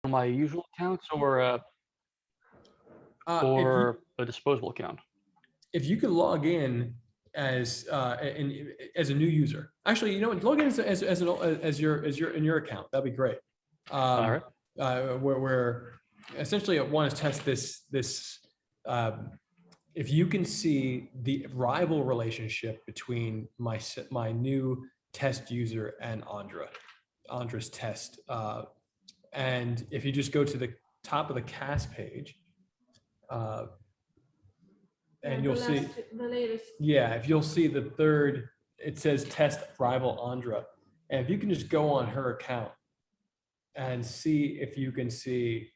my usual accounts or If you a disposable account? if you could log as as a new user, actually, you know what, log in as your in your account. That'd be great. All Um, right. where essentially I want to test this. Um, if you can see the rival relationship between my new test user and Andra's test, and if you just go to the top of the cast page, uh, and you'll see, the latest. yeah, if you'll see the third, it says test rival Andra. And if you can just go on her account and see if you can see,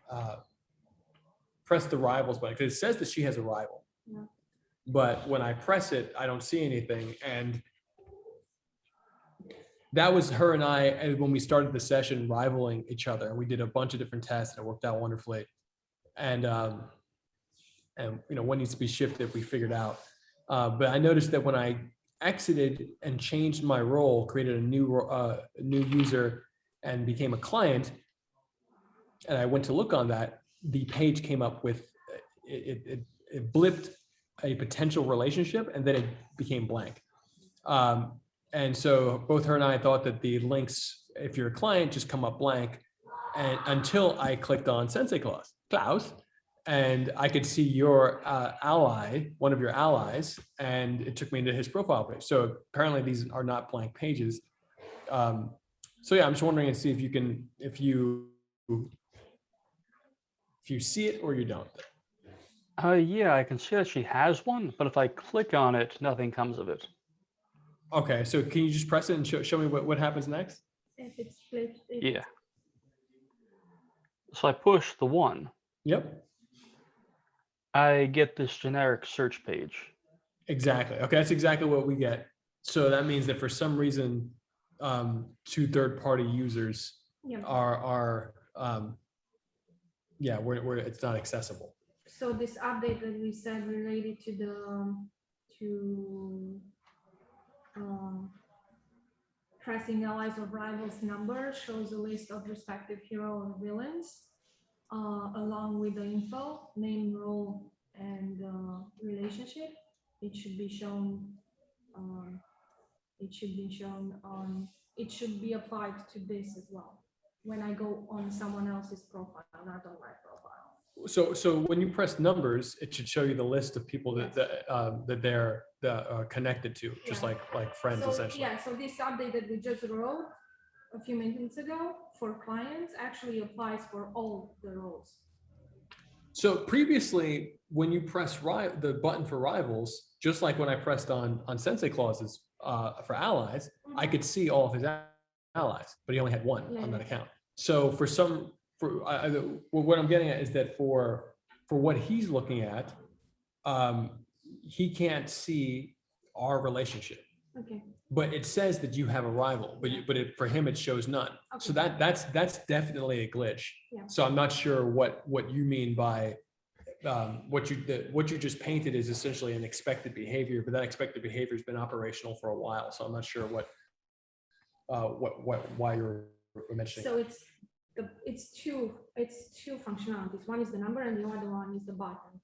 uh, press the rivals button, because it says that she has a rival. Yeah. But when I press it, I don't see anything. And that was her and I, and when we started the session, rivaling each other. And we did a bunch of different tests and it worked out wonderfully. And you know, what needs to be shifted, we figured out. But I noticed that when I exited and changed my role, created a new user and became a client, and I went to look on that, the page came up with, it blipped a potential relationship and then it became blank. And so both her and I thought that the links, if you're a client, just come up blank. And until I clicked on Sensei Klaus, and I could see your ally, one of your allies, and it took me into his profile page. So apparently these are not blank pages. So yeah, I'm just wondering and see if you can, if you see it or you don't. Yeah, I can see that she has one, but if I click on it, nothing comes of it. Okay, so can you just press it and show me what happens next? If it's split. Yeah. So I push the 1. Yep. I get this generic search page. Exactly. Okay, that's exactly what we get. So that means that for some reason, 2 third-party users are yeah, where it's not accessible. So this update that we said related to the pressing allies or rivals number shows a list of respective hero or villains, along with the info, name, role, and relationship. It should be shown. It should be shown on. It should be applied to this as well. When I go on someone else's profile, not on my profile. So when you press numbers, it should show you the list of people that they're connected to, just like friends, So essentially. yeah, so this update that we just wrote a few minutes ago for clients actually applies for all the roles. So previously, when you press the button for rivals, just like when I pressed on Sensei clauses for allies, I could see all of his allies, but he only had one on that account. So what I'm getting at is that for what he's looking at, he can't see our relationship. Okay. But it says that you have a rival, but for him it shows none. Okay. So that's definitely a glitch. Yeah. So I'm not sure what you mean by what you just painted is essentially an expected behavior, but that expected behavior has been operational for a while. So I'm not sure why you're mentioning. So it's two functionalities. One is the number, and the other one is the button.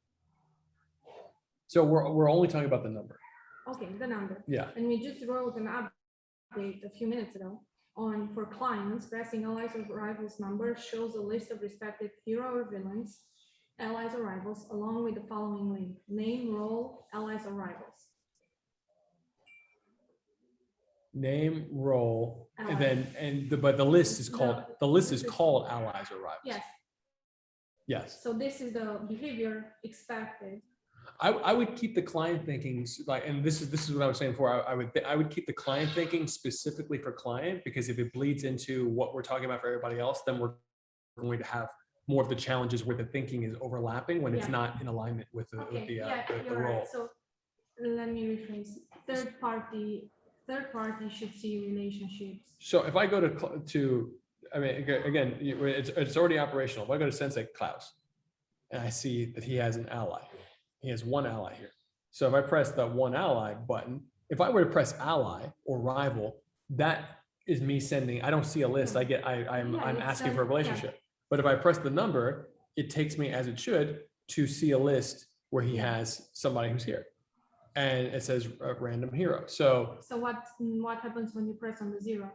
So we're only talking about the number. Okay, the number. Yeah. And we just wrote an update a few minutes ago on for clients, pressing allies or rivals number shows a list of respective hero or villains, allies or rivals, along with the following link: name, role, allies or rivals. Name, role, but the list is called allies or rivals. Yes. Yes. So this is the behavior expected. I would keep the client thinking and this is what I was saying before. I would keep the client thinking specifically for client, because if it bleeds into what we're talking about for everybody else, then we're going to have more of the challenges where the thinking is overlapping when it's not in alignment with the role. Right. So let me rephrase. Third party should see relationships. So if I go to I mean, again, it's already operational. If I go to Sensei Klaus and I see that he has an ally. He has one ally here. So if I press the one ally button, if I were to press ally or rival, that is me sending, I don't see a list. I'm Yeah, I'm it asking says- for a relationship. But if I press the number, it takes me as it should to see a list where he Yeah. has somebody who's here. And it says random hero. So So what happens when you press on the 0?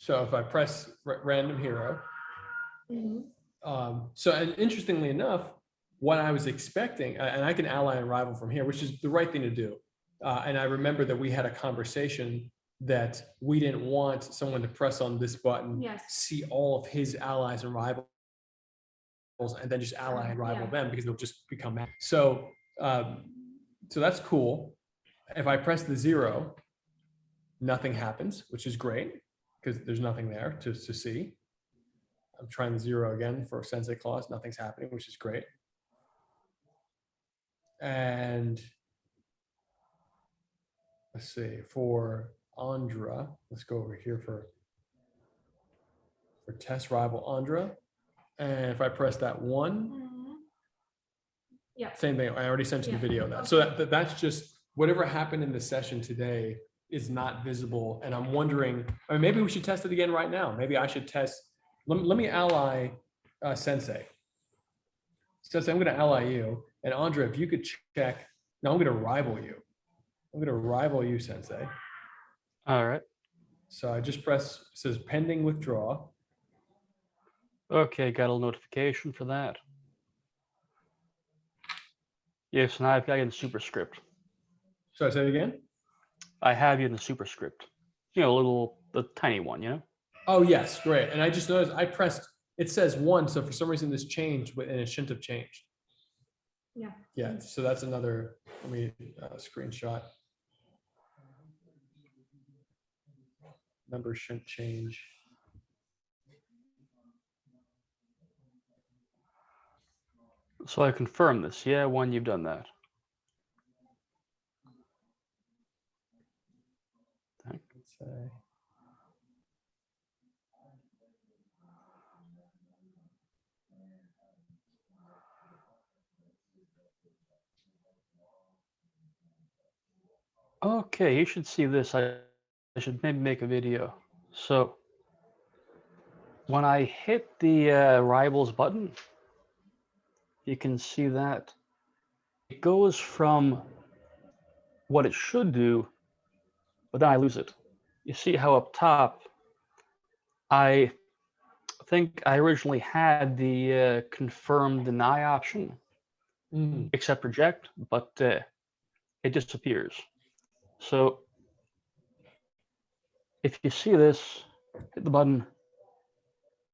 if I press random hero, Mhm. and interestingly enough, what I was expecting, and I can ally and rival from here, which is the right thing to do. And I remember that we had a conversation that we didn't want someone to press on this button, Yes. see all of his allies and rivals, and then just ally and rival Yeah. them because they'll just become mad. So that's cool. If I press the 0, nothing happens, which is great because there's nothing there to see. I'm trying the 0 again for Sensei clause. Nothing's happening, which is great. And let's see, for Andra, let's go over here for test rival Andra. And if I press that 1, Mhm. Yeah. same thing. I already sent you the Yeah. video of that. So that's just whatever happened in the session today is not visible. And I'm wondering, I mean, maybe we should test it again right now. Maybe I should test. Let me ally Sensei. Sensei, I'm going to ally you. And Andra, if you could check. No, I'm going to rival you. I'm going to rival you, Sensei. All right. So I just press, it says pending withdraw. Okay, got a notification for that. Yes, now I've got you in the superscript. So I say it again? I have you in the superscript. The tiny one, Oh, yes, great. And I just noticed I pressed, it says 1. So for some reason this changed and it shouldn't have changed. Yeah. Yeah, so that's another, let me screenshot. Numbers shouldn't change. So I confirm this. Yeah, you've done that. Let's say. Okay, you should see this. I should maybe make a video. So when I hit the rivals button, you can see that it goes from what it should do, but then I lose it. You see how up top, I think I originally had the confirm deny option, accept reject, but it disappears. So if you see this, hit the button,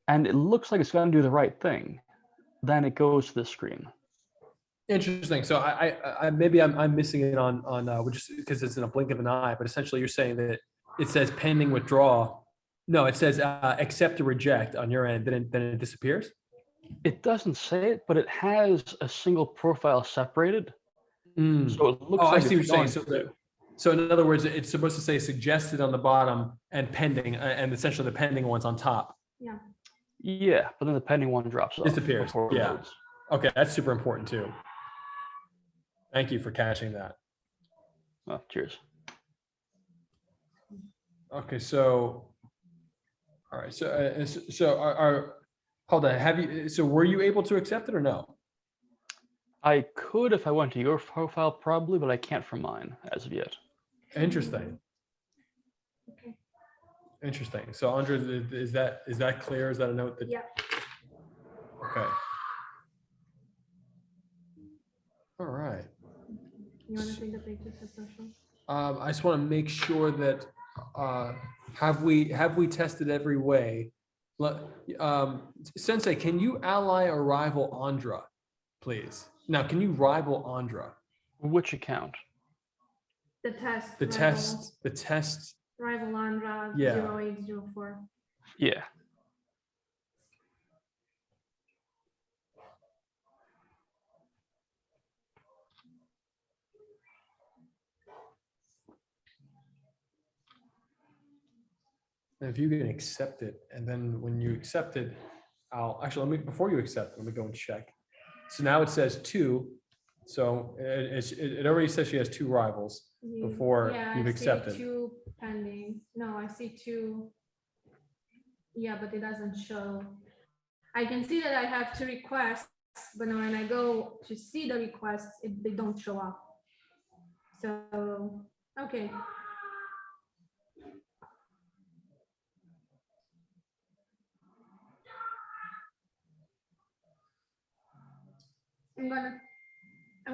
and it looks like it's going to do the right thing, then it goes to this screen. Interesting. So I maybe I'm missing it on just because it's in a blink of an eye, but essentially you're saying that it says pending withdraw. No, it says accept or reject on your end, then it disappears. It doesn't say it, but it has a single profile separated. So it looks Oh, like I see what it's you're going saying. to. So in other words, it's supposed to say suggested on the bottom and pending, and essentially the pending one's on top. Yeah, but then the pending one drops off. Disappears. Before it Yeah. loads. Okay, that's super important too. Thank you for catching that. Oh, cheers. Okay, so, all right, so hold on, so were you able to accept it or no? I could if I went to your profile probably, but I can't from mine as of yet. Interesting. Okay. Interesting. So Andrea, is that clear? Is that a note that? Yeah. Okay. All right. You want to take the picture for social? I just want to make sure that have we tested every way? Sensei, can you ally or rival Andra, please? Now, can you rival Andra? Which account? The test. The rival, test. Rival Andra Yeah. 0804. Yeah. And if you can accept it, and then when you accept it, before you accept, let me go and check. So now it says 2. So it already says she has 2 rivals. before Yeah, you've I accepted. see 2 pending. No, I see 2. Yeah, but it doesn't show. I can see that I have 2 requests, but when I go to see the requests, they don't show up. So, okay. I'm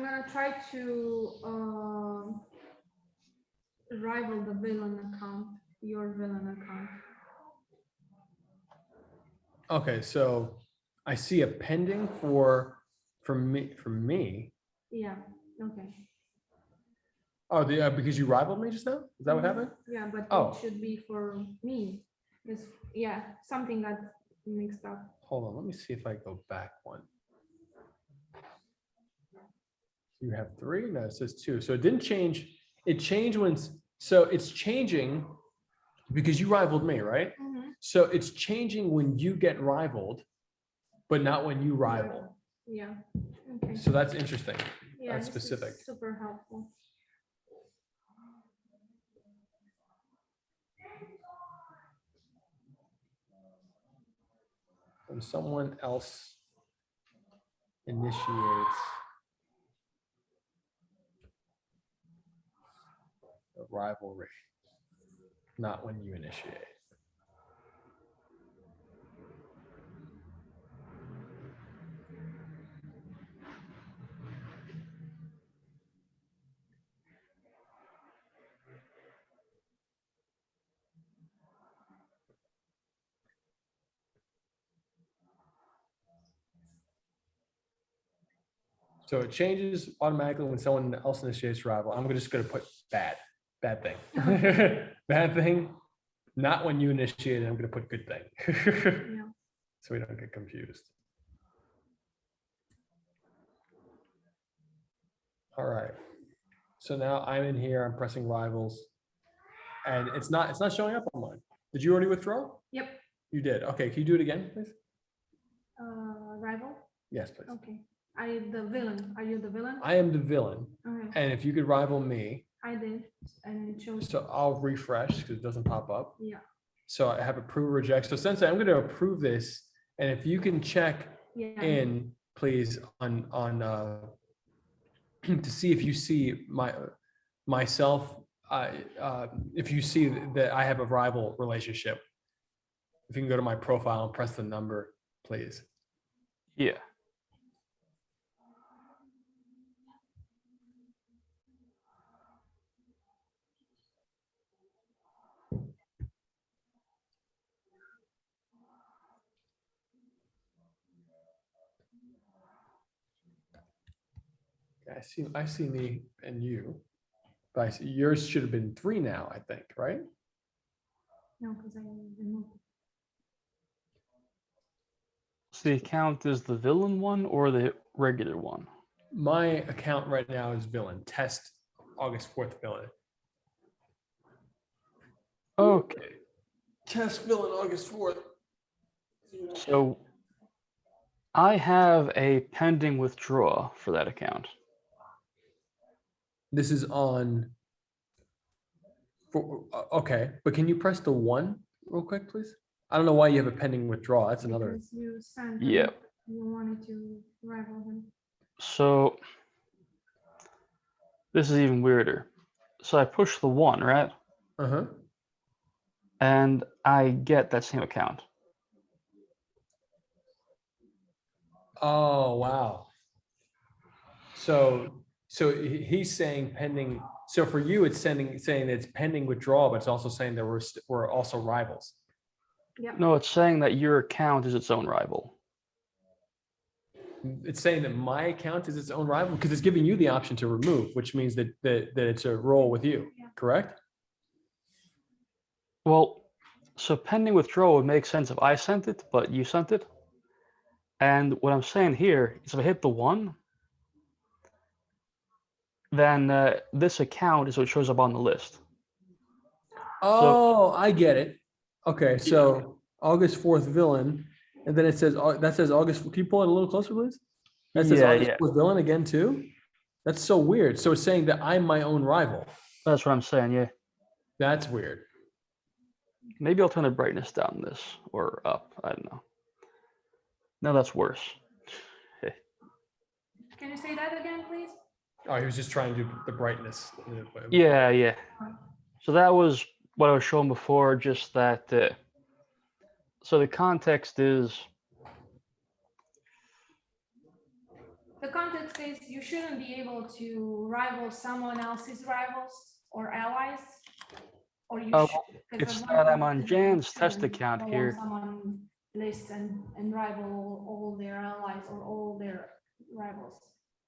gonna try to rival the villain account, your villain account. Okay, so I see a pending for me. Yeah, okay. Oh, because you rivaled me just now? Is that what happened? Yeah, but Oh. it should be for me. It's, yeah, something got mixed up. Hold on, let me see if I go back one. You have 3? No, it says 2. So it didn't change. It changed so it's changing because you rivaled me, right? Mhm. So it's changing when you get rivaled, but not when you rival. Yeah, okay. So that's interesting. Yeah, That's this is specific. super helpful. When someone else initiates a rivalry, not when you initiate. So it changes automatically when someone else initiates rival. I'm just going to put bad thing, bad thing. Not when you initiate it, I'm going to put good thing. Yeah. So we don't get confused. All right. So now I'm in here, I'm pressing rivals. And it's not showing up on mine. Did you already withdraw? Yep. You did. Okay, can you do it again, please? Rival? Yes, please. Okay. Are you the villain? Are you the villain? I am the villain. Okay. And if you could rival me, I did, and it shows. so I'll refresh because it doesn't pop up. Yeah. So I have approve or reject. So Sensei, I'm going to approve this. And if you can check Yeah. in, please, on to see if you see myself, if you see that I have a rival relationship. If you can go to my profile and press the number, please. Yeah. I see me and you, but I see yours should have been 3 now, I think, right? No, because I removed it. So the account is the villain one or the regular one? My account right now is villain, test August 4th villain. Okay. Test villain August 4th. So I have a pending withdraw for that account. This is on, okay, but can you press the 1 real quick, please? I don't know why you have a pending withdrawal. That's another. Because you sent him, Yeah. you wanted to rival him. So this is even weirder. So I push the 1, right? Uh-huh. And I get that same account. Oh, wow. So he's saying pending. So for you, it's saying it's pending withdrawal, but it's also saying that we're also rivals. Yeah. No, it's saying that your account is its own rival. It's saying that my account is its own rival because it's giving you the option to remove, which means that it's a role with you, Yeah. correct? Well, so pending withdrawal would make sense if I sent it, but you sent it. And what I'm saying here is if I hit the 1, then this account is what shows up on the list. Oh, I get it. Okay, so August 4th villain, and then it says that says August. Can you pull it a little closer, please? That says Yeah, August yeah. 4th villain again too. That's so weird. So it's saying that I'm my own rival. That's what I'm saying. Yeah. That's weird. Maybe I'll turn the brightness down this or up. I don't know. No, that's worse. Can you say that again, please? Oh, he was just trying to do the brightness. Yeah, yeah. So that was what I was showing before, just that. So the context is, The context is you shouldn't be able to rival someone else's rivals or allies. Or you Oh, should. 'Cause it's at that one I'm on point, Jan's you test shouldn't account go on here. Someone list and rival all their allies or all their rivals.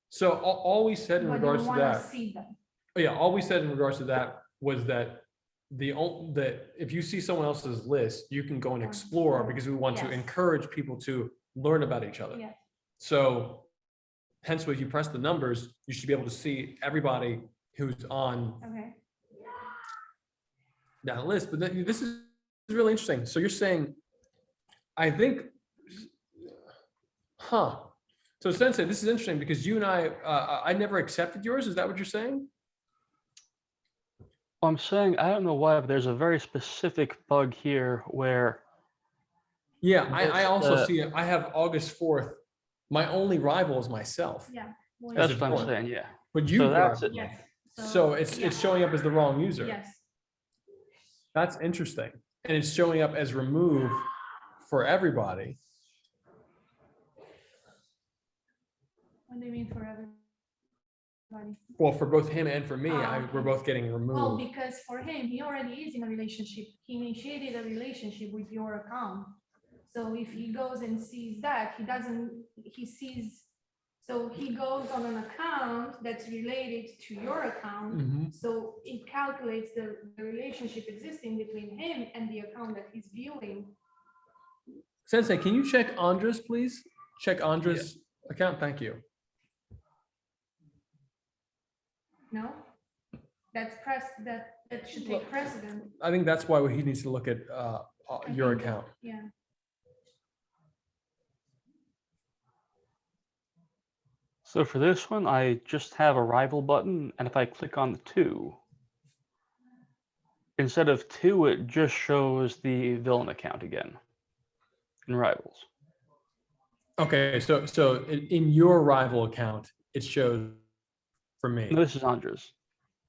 So all we said in But regards you to want to that, see them. oh, yeah, all we said in regards to that was that that if you see someone else's list, you can go and explore because we want to Yes. encourage people to learn about each other. Yes. So hence when you press the numbers, you should be able to see everybody who's on Okay. that list. But then this is really interesting. So you're saying, I think, So Sensei, this is interesting because you and I never accepted yours. Is that what you're saying? I'm saying I don't know why, but there's a very specific bug here where Yeah, I also This, see it. I have August 4th. My only rival is myself. Yeah. Well, As that's a what I'm foreign. saying. Yeah. But you So were. that's it. Yes. So it's yeah. showing up as the wrong user. Yes. That's interesting. And it's showing up as remove for everybody. What do you mean for everybody? Well, for both him and for me, we're both getting Well, removed. because for him, he already is in a relationship. He initiated a relationship with your account. So if he goes and sees that, so he goes on an account that's related to your account. Mhm. So it calculates the relationship existing between him and the account that he's viewing. Sensei, can you check Andra's, please? Check Andra's account. Thank you. No? That should take precedent. I think that's why he needs to look at I your think that- account. Yeah. So for this one, I just have a rival button, and if I click on the 2, instead of 2, it just shows the villain account again in rivals. Okay, so in your rival account, it shows for me. No, this is Andra's.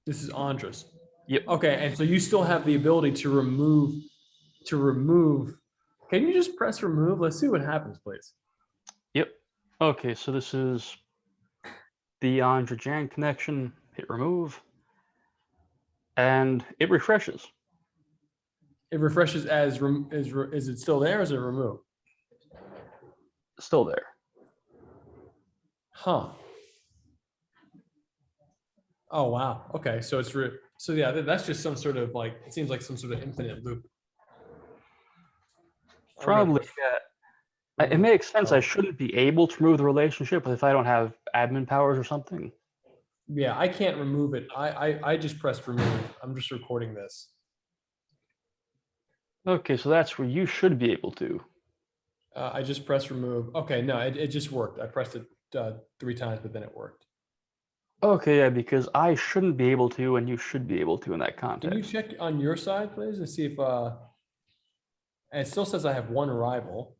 This is Andra's. Yep. Okay, and so you still have the ability to remove. Can you just press remove? Let's see what happens, please. Yep. Okay, so this is the Andra Jan connection. Hit remove, and it refreshes. It refreshes is it still there? Or is it removed? Still there. Huh. Oh wow. Okay, so it's so yeah, that's just some sort of like it seems like some sort of infinite loop. Probably. Yeah. It makes sense. I shouldn't be able to remove the relationship if I don't have admin powers or something. Yeah, I can't remove it. I just pressed remove. I'm just recording this. Okay, so that's where you should be able to. I just pressed remove. Okay, no, it just worked. I pressed it 3 times, but then it worked. Okay, yeah, because I shouldn't be able to, and you should be able to in that Can you context. check on your side, please, and see if and it still says I have 1 rival,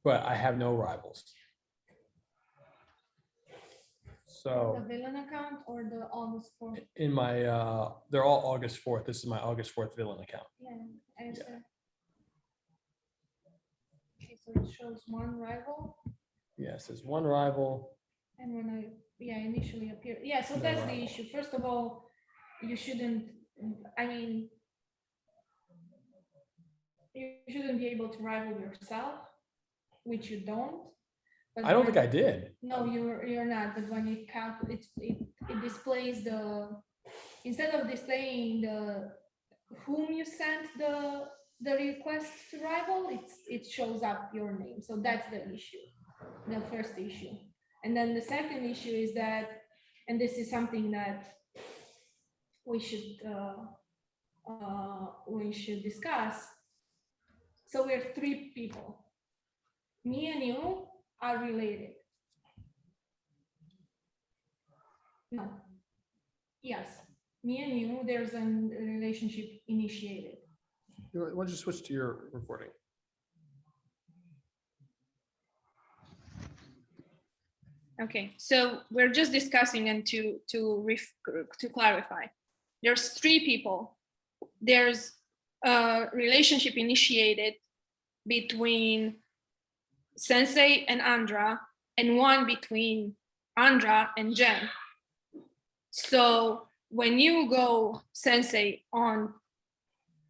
but I have no rivals. The So villain account or the August 4th? in my they're all August 4th. This is my August 4th villain account. Yeah, I understand. Okay, so it shows 1 rival, Yeah, it says 1 rival. and when initially appear, yeah, so that's the issue. First of all, you shouldn't, I mean, you shouldn't be able to rival yourself, which you don't. But I don't when- think I did. No, you're not, but when it it displays instead of displaying whom you sent the request to rival, it shows up your name. So that's the issue, the first issue. And then the second issue is that, and this is something that we should discuss. So we're 3 people. Me and you are related. No. Yes. me and you, there's a relationship initiated. Why don't you switch to your recording? Okay, so we're just discussing, and to clarify, there's 3 people. There's a relationship initiated between Sensei and Andra, and one between Andra and Jen. So when you go, Sensei, on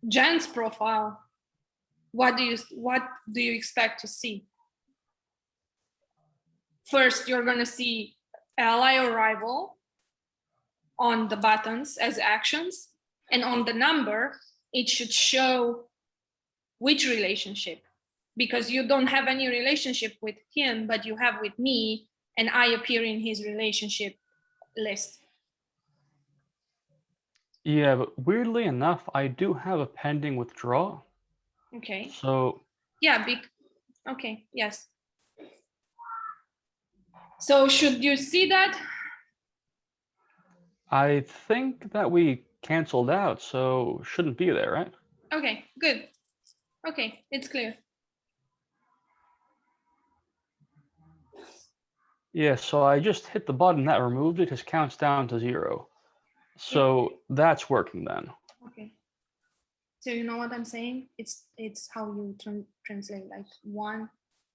Jen's profile, what do you expect to see? First, you're going to see ally or rival on the buttons as actions, and on the number, it should show which relationship, because you don't have any relationship with him, but you have with me, and I appear in his relationship list. Yeah, but weirdly enough, I do have a pending withdrawal. Okay. So Yeah, okay, yes. So should you see that? I think that we canceled out, so shouldn't be there, right? Okay, good. Okay, it's clear. Yeah, so I just hit the button that removed it. It counts down to 0. So that's working then. Okay. So you know what I'm saying? It's how you translate, like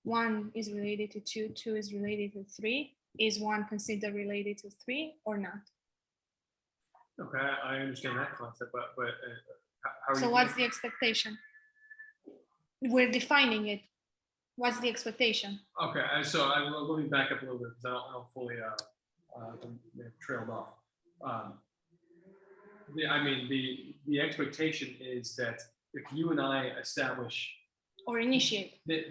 one is related to 2, 2 is related to 3. Is 1 considered related to 3 or not? Okay, I understand that concept, but how are So you? what's the expectation? We're defining it. What's the expectation? Okay, so let me back up a little bit because I don't fully trailed off. The expectation is that if you and I establish Or initiate. that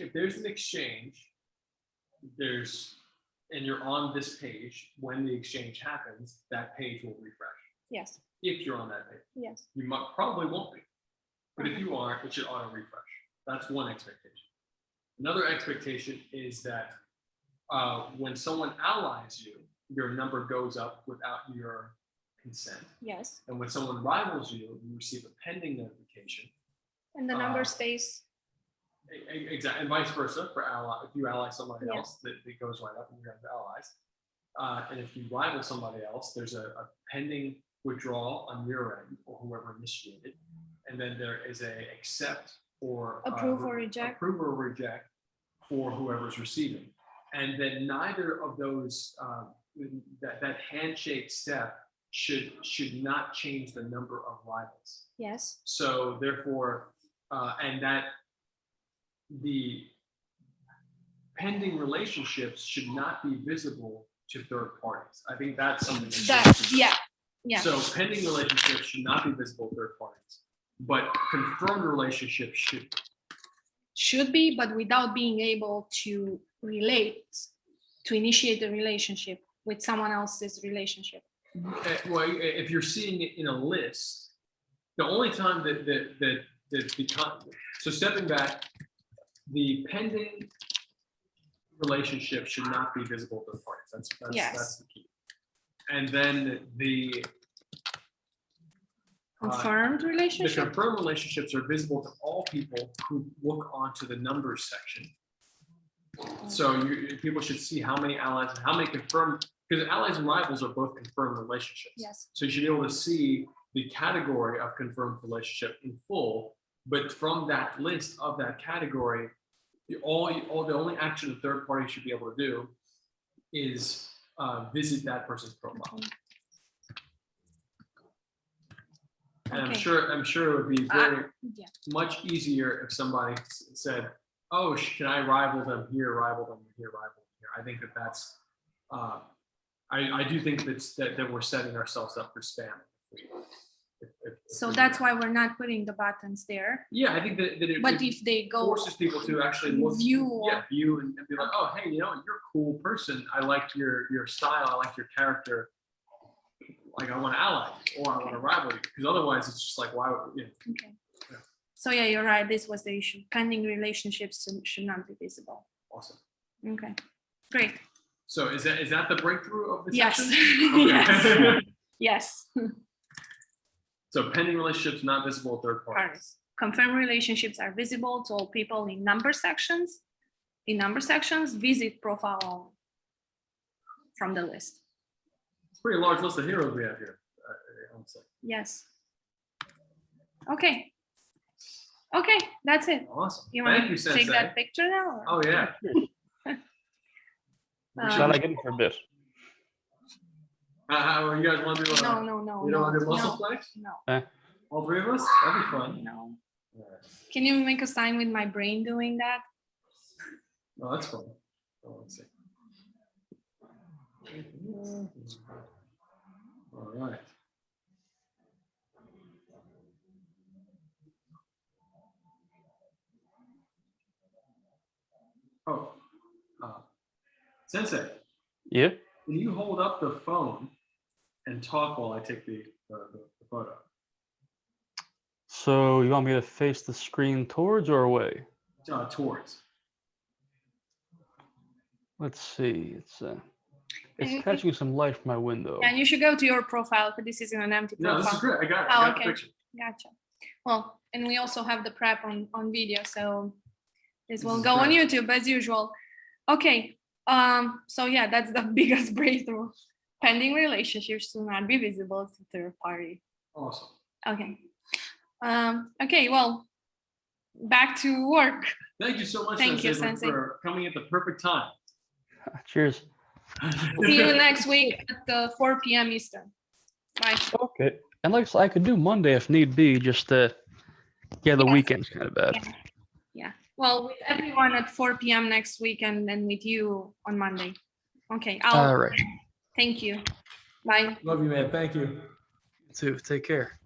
if there's an exchange, and you're on this page, when the exchange happens, that page will refresh. Yes. If you're on that page. Yes. You probably won't be. But if you are, it should auto refresh. That's one expectation. Another expectation is that when someone allies you, your number goes up without your consent. Yes. And when someone rivals you, you receive a pending notification. And the number stays. Exactly, and vice versa for ally. If you ally somebody Yes. else, it goes right up, and you have allies. And if you rival somebody else, there's a pending withdrawal on your end or whoever initiated, and then there is a accept or Approve or reject. Approve or reject for whoever's receiving, and then neither of those that handshake step should not change the number of rivals. Yes. So therefore, and that the pending relationships should not be visible to third parties. I think that's something Yeah. So pending relationships should not be visible to third parties, but confirmed relationships Should be, but without being able to relate, to initiate a relationship with someone else's relationship. Well, if you're seeing it in a list, the only time so stepping back, the pending relationship should not be visible to the parties. That's the key. And then the Confirmed relationship. The confirmed relationships are visible to all people who look onto the numbers section. So people should see how many allies and how many confirmed, because allies and rivals are both confirmed relationships. Yes. So you should be able to see the category of confirmed relationship in full, but from that list of that category, the only action the third party should be able to do is visit that person's profile. Okay. And Okay. I'm sure it would be very much easier if somebody said, "Oh, can I rival them here, rival them here, rival them here?" I think that's. I do think that we're setting ourselves up for spam. So that's why we're not putting the buttons there. Yeah, I think that But if they go forces people to actually look, view and be like, "Oh, hey, you're a cool person. I like your style. I like your character. Like, I want to ally you, or I want to rival you." Because otherwise, it's just like, why would you? Okay. Yeah. So yeah, you're right. This was the issue. Pending relationships should not be visible. Awesome. Okay. Great. So is that the breakthrough of the Yes. session? Okay. Yes. Yes. So pending relationships not visible to third parties. Parties. Confirmed relationships are visible to all people in number sections. In number sections, visit profile only from the list. It's a pretty large list of heroes we have here. I would say. Yes. Okay. Okay, that's it. Awesome. You Thank want you, to Sensei. take that picture now? or- Oh yeah. Shall I get in for a bit? How you guys want to do? No, no, no. You don't want to do no, muscle no, flex? no, All three of us? That'd be fun. no. All right. Can you make a sign with my brain doing that? No, that's fun. Oh, let's see. All right. Oh, Sensei, Yeah. can you hold up the phone and talk while I take the photo? So you want me to face the screen towards or away? Towards. Let's see. It's And- catching some light from my window. And you should go to your profile because this isn't an empty No, profile. this is great. I got it. Oh, I got okay. the picture. Gotcha. Well, and we also have the prep on video, so this will is go on great. YouTube as usual. Okay. So yeah, that's the biggest breakthrough. Pending relationships will not be visible to third party. Awesome. Okay. Okay. Well, back to work. Thank you so much, Thank you, Sensei, Sensei. for coming at the perfect time. Cheers. See you next week at 4 p.m. Eastern. Bye. Okay. And like I said, I could do Monday if need be. Just the Yes. weekend's kind of bad. Yeah. Well, with everyone at 4 p.m. next week, and then with you on Monday. Okay. All right. Thank you. Bye. Love you, man. Thank you. You too. Take care.